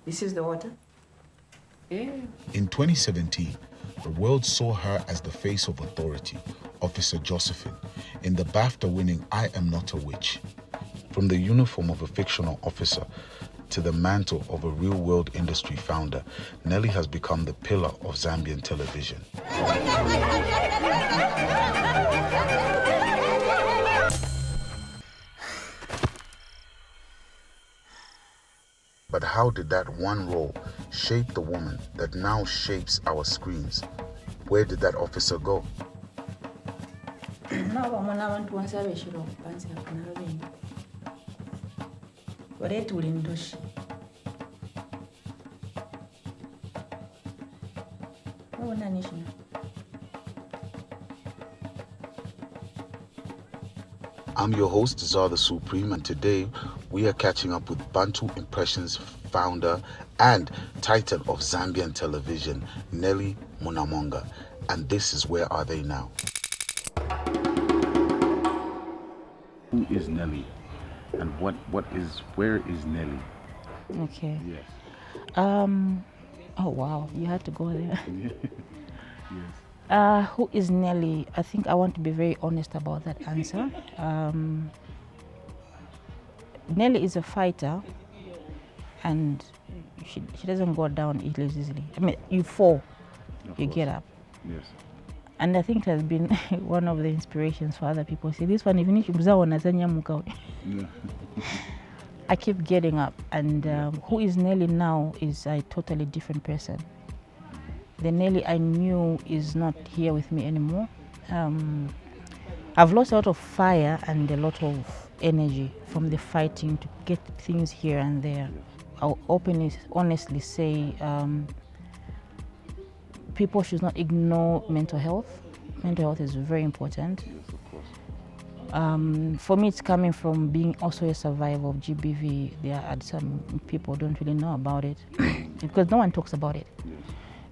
This is the water? Yeah. In 2017, the world saw her as the face of authority, Officer Josephine, in the BAFTA-winning I Am Not a Witch. From the uniform of a fictional officer to the mantle of a real-world industry founder, Nellie has become the pillar of Zambian television. But how did that one role shape the woman that now shapes our screens? Where did that officer go? I'm your host, Zar the Supreme, and today we are catching up with Bantu Impressions founder and titan of Zambian television, Nellie Munamonga. And this is Where Are They Now? Who is Nellie? And where is Nellie? Okay. Yes. Oh wow, you had to go there. Yes. Who is Nellie? I think I want to be very honest about that answer. Nellie is a fighter, and she doesn't go down easily. I mean, you fall, you get up. Yes. And I think it has been one of the inspirations for other people. See, this one, even if you I keep getting up. And who is Nellie now is a totally different person. The Nellie I knew is not here with me anymore. I've lost a lot of fire and a lot of energy from the fighting to get things here and there. I'll honestly say people should not ignore mental health. Mental health is very important. Yes, of course. For me, it's coming from being also a survivor of GBV. There are some people don't really know about it because no one talks about it. Yes.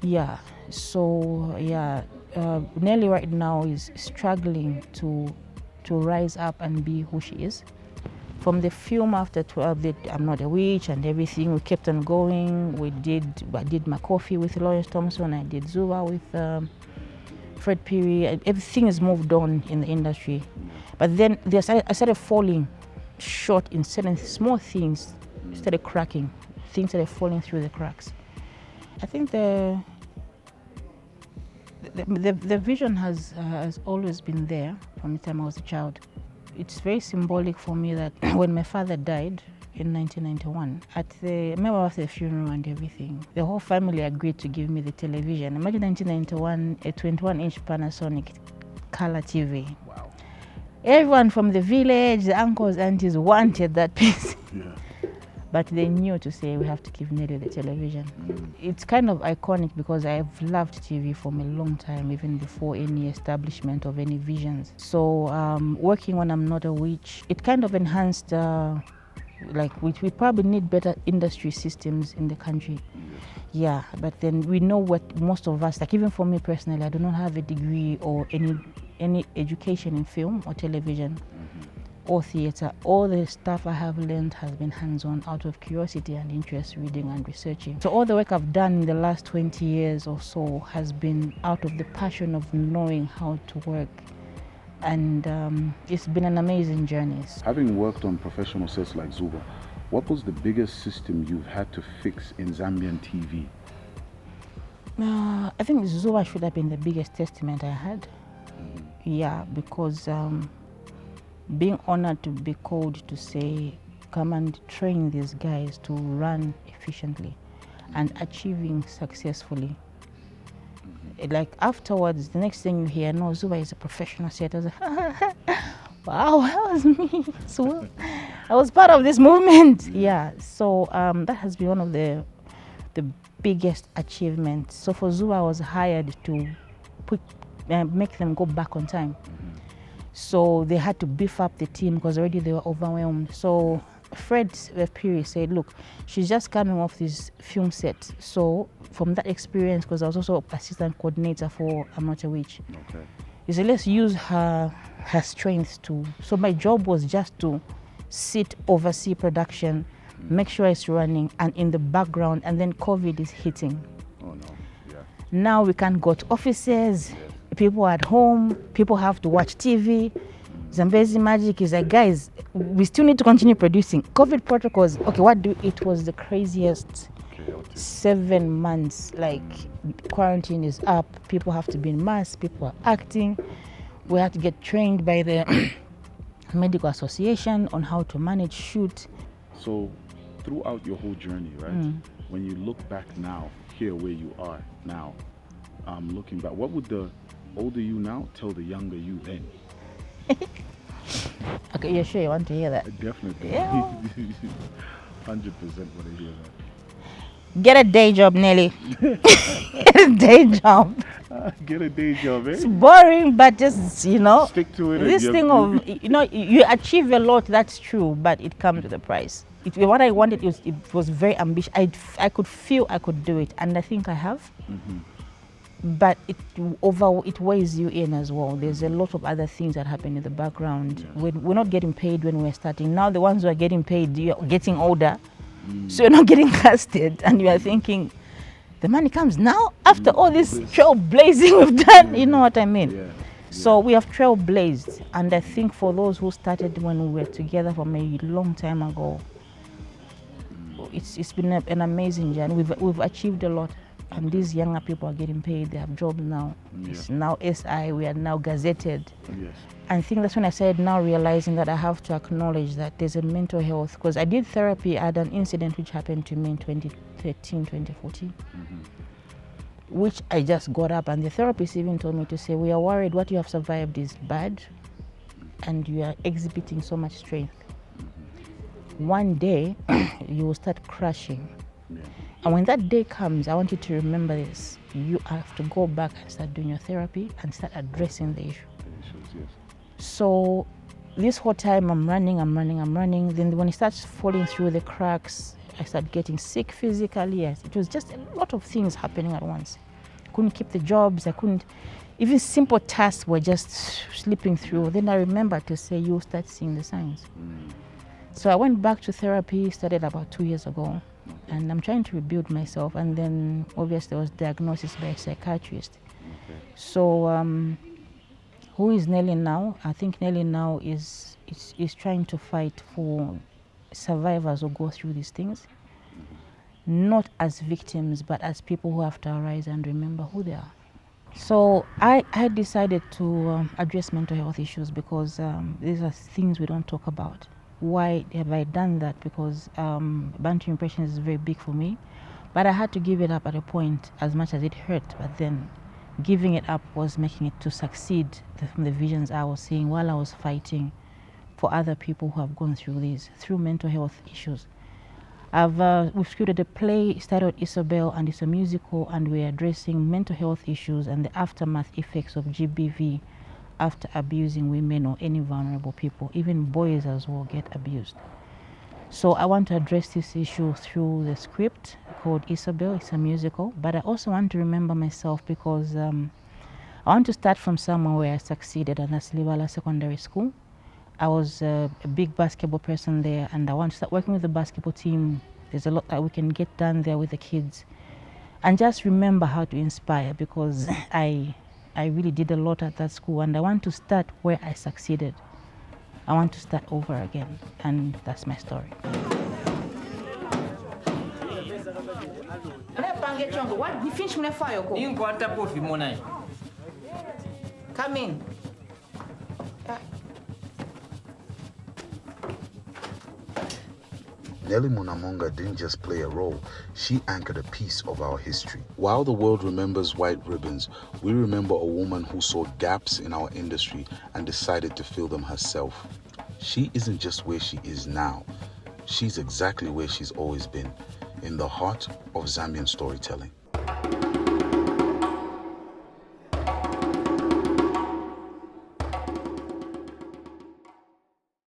Yeah, so yeah, Nellie right now is struggling to rise up and be who she is. From the film after 12, I'm Not a Witch and everything, we kept on going. I did My Coffee with Lawrence Thompson, I did Zuba with Fred Peary. Everything has moved on in the industry. But then I started falling short in certain small things, started cracking. Things started falling through the cracks. I think the vision has always been there from the time I was a child. It's very symbolic for me that when my father died in 1991, remember after the funeral and everything, the whole family agreed to give me the television. Imagine 1991, a 21-inch Panasonic color TV. Wow. Everyone from the village, the uncles, aunties wanted that piece. Yeah. But they knew to say we have to give Nellie the television. It's kind of iconic because I've loved TV from a long time, even before any establishment of any visions. So working on I'm Not a Witch, it kind of enhanced, we probably need better industry systems in the country. Yeah, but then we know what most of us, like even for me personally, I do not have a degree or any education in film or television. Or theatre. All the stuff I have learned has been hands-on out of curiosity and interest, reading and researching. So all the work I've done in the last 20 years or so has been out of the passion of knowing how to work. And it's been an amazing journey. Having worked on professional sets like Zuba, what was the biggest system you've had to fix in Zambian TV? I think Zuba should have been the biggest testament I had. Yeah, because being honored to be called to say, come and train these guys to run efficiently and achieving successfully. Like afterwards, the next thing you hear, no, Zuba is a professional set. I was like, wow, that was me. So I was part of this movement. Yeah, so that has been one of the biggest achievements. So for Zuba, I was hired to make them go back on time. So they had to beef up the team because already they were overwhelmed. So Fred Peary said, look, she's just coming off this film set. So from that experience, because I was also assistant coordinator for I'm Not a Witch, he said, let's use her strengths too. So my job was just to oversee production, make sure it's running, and in the background, and then COVID is hitting. Oh no. Yeah. Now we can't go to offices, people are at home, people have to watch TV. Zambezi Magic is like, guys, we still need to continue producing. COVID protocols, okay, it was the craziest 7 months. Like, quarantine is up, people have to be in masks, people are acting. We have to get trained by the medical association on how to manage shoot. So throughout your whole journey, right, when you look back now, here where you are now, looking back, what would the older you now tell the younger you then? Okay, you're sure you want to hear that? Definitely. Yeah. 100% want to hear that. Get a day job, Nelly. Get a day job. Get a day job, eh? It's boring, but just, stick to it. This thing of, you achieve a lot, that's true, but it comes with a price. What I wanted, it was very ambitious. I could feel I could do it, and I think I have. But it weighs you in as well. There's a lot of other things that happen in the background. Yeah. We're not getting paid when we're starting. Now the ones who are getting paid, you're getting older, so you're not getting casted, and you are thinking, the money comes now after all this trailblazing we've done. You know what I mean? Yeah. So we have trailblazed, and I think for those who started when we were together from a long time ago, it's been an amazing journey. We've achieved a lot. And these younger people are getting paid, they have jobs now. Yeah. It's now SI, we are now gazetted. Yes. I think that's when I started now realizing that I have to acknowledge that there's a mental health, because I did therapy. I had an incident which happened to me in 2013, 2014, which I just got up, and the therapist even told me to say, we are worried what you have survived is bad, and you are exhibiting so much strength. One day, you will start crashing. Yeah. And when that day comes, I want you to remember this. You have to go back and start doing your therapy and start addressing the issue. Yes. So this whole time I'm running. Then when it starts falling through the cracks, I start getting sick physically. It was just a lot of things happening at once. I couldn't keep the jobs. Even simple tasks were just slipping through. Then I remembered to say, you'll start seeing the signs. So I went back to therapy, started about 2 years ago. And I'm trying to rebuild myself, and then obviously I was diagnosed by a psychiatrist. Okay. So who is Nellie now? I think Nellie now is trying to fight for survivors who go through these things, not as victims, but as people who have to arise and remember who they are. So I decided to address mental health issues because these are things we don't talk about. Why have I done that? Because Bantu impression is very big for me, but I had to give it up at a point, as much as it hurt. But then giving it up was making it to succeed from the visions I was seeing while I was fighting for other people who have gone through mental health issues. We've created a play, titled Isabel, and it's a musical, and we're addressing mental health issues and the aftermath effects of GBV after abusing women or any vulnerable people. Even boys as well get abused. So I want to address this issue through the script called Isabel. It's a musical, but I also want to remember myself because I want to start from somewhere where I succeeded, and that's Livala Secondary School. I was a big basketball person there, and I want to start working with the basketball team. There's a lot that we can get done there with the kids. And just remember how to inspire, because I really did a lot at that school, and I want to start where I succeeded. I want to start over again, and that's my story. Come in. Nellie Munamonga didn't just play a role, she anchored a piece of our history. While the world remembers white ribbons, we remember a woman who saw gaps in our industry and decided to fill them herself. She isn't just where she is now, she's exactly where she's always been, in the heart of Zambian storytelling.